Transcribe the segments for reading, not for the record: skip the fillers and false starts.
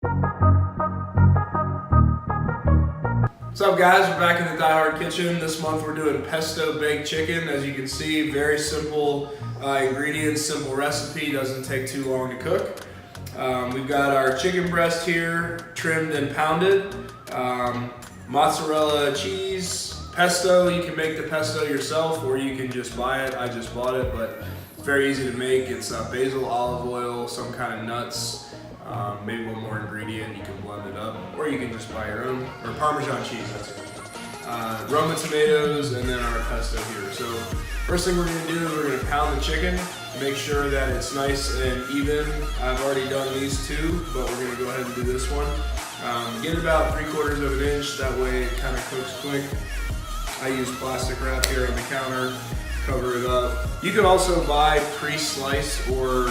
What's up guys, we're back in the Die Hard Kitchen. This month we're doing pesto baked chicken. As you can see, very simple ingredients, simple recipe, doesn't take too long to cook. We've got our chicken breast here, trimmed and pounded, mozzarella cheese, pesto. You can make the pesto yourself or you can just buy it. I just bought it, but it's very easy to make. It's basil, olive oil, some kind of nuts, maybe one more ingredient. You can blend it up, or you can just buy your own, or Parmesan cheese, that's it. Roma tomatoes, and then our pesto here. So first thing we're gonna do is we're gonna pound the chicken, make sure that it's nice and even. I've already done these two, but we're gonna go ahead and do this one. Get about 3/4 of an inch, that way it kind of cooks quick. I use plastic wrap here on the counter, cover it up. You can also buy pre-sliced or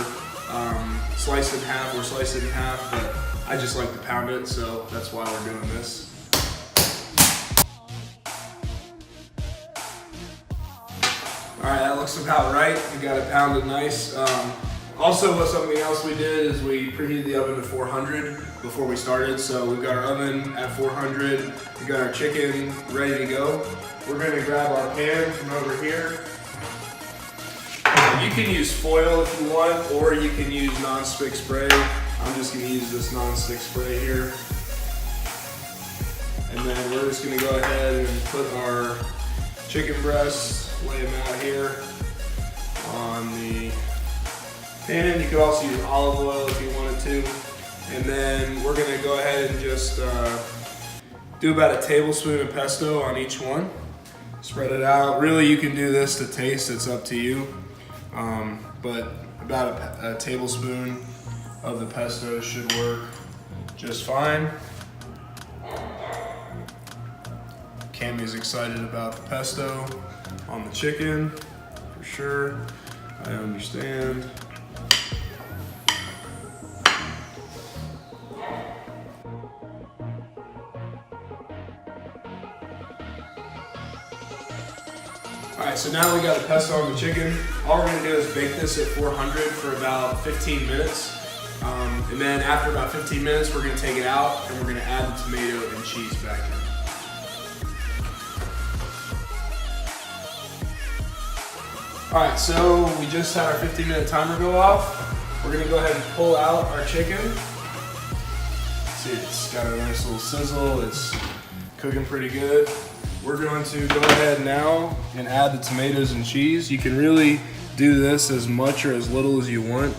slice in half or slice it in half, but I just like to pound it, so that's why we're doing this. All right, that looks about right. We got it pounded nice. Also, something else we did is we preheated the oven to 400 before we started. So we've got our oven at 400. We got our chicken ready to go. We're gonna grab our pan from over here. You can use foil if you want, or you can use non-stick spray. I'm just gonna use this non-stick spray here. And then we're just gonna go ahead and put our chicken breasts, lay them out here on the pan. You could also use olive oil if you wanted to. And then we're gonna go ahead and just do about a tablespoon of pesto on each one. Spread it out. Really, you can do this to taste, it's up to you. But about a tablespoon of the pesto should work just fine. Cammy's excited about the pesto on the chicken, for sure. I understand. All right, so now we got the pesto on the chicken. All we're gonna do is bake this at 400 for about 15 minutes. And then after about 15 minutes, we're gonna take it out and we're gonna add the tomato and cheese back in. All right, so we just had our 15-minute timer go off. We're gonna go ahead and pull out our chicken. See, it's got a nice little sizzle. It's cooking pretty good. We're going to go ahead now and add the tomatoes and cheese. You can really do this as much or as little as you want.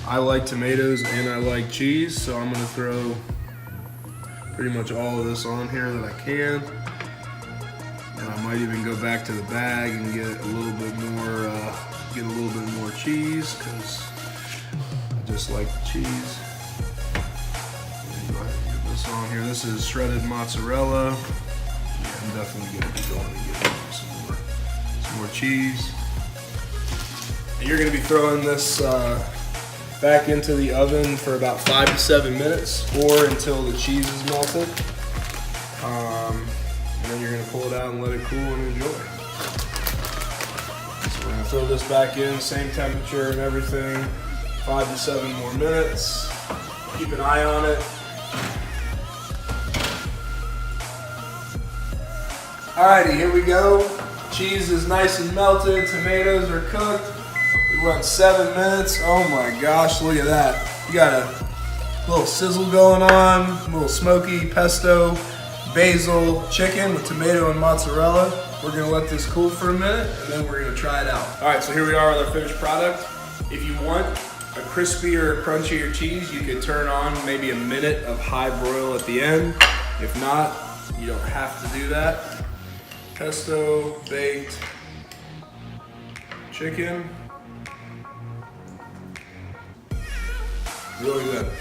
I like tomatoes and I like cheese, so I'm gonna throw pretty much all of this on here that I can. And I might even go back to the bag and get a little bit more cheese, because I just like the cheese. Go ahead and get this on here. This is shredded mozzarella. I'm definitely gonna be going and getting some more cheese. And you're gonna be throwing this back into the oven for about 5 to 7 minutes, or until the cheese is melted. And then you're gonna pull it out and let it cool and enjoy. So we're gonna throw this back in, same temperature and everything. 5 to 7 more minutes. Keep an eye on it. Alrighty, here we go. Cheese is nice and melted, tomatoes are cooked. We went 7 minutes. Oh my gosh, look at that. You got a little sizzle going on, a little smoky pesto, basil chicken with tomato and mozzarella. We're gonna let this cool for a minute and then we're gonna try it out. Alright, so here we are with our finished product. If you want a crispier, crunchier cheese, you could turn on maybe a minute of high broil at the end. If not, you don't have to do that. Pesto baked chicken. Really good.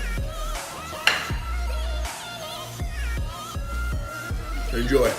Enjoy.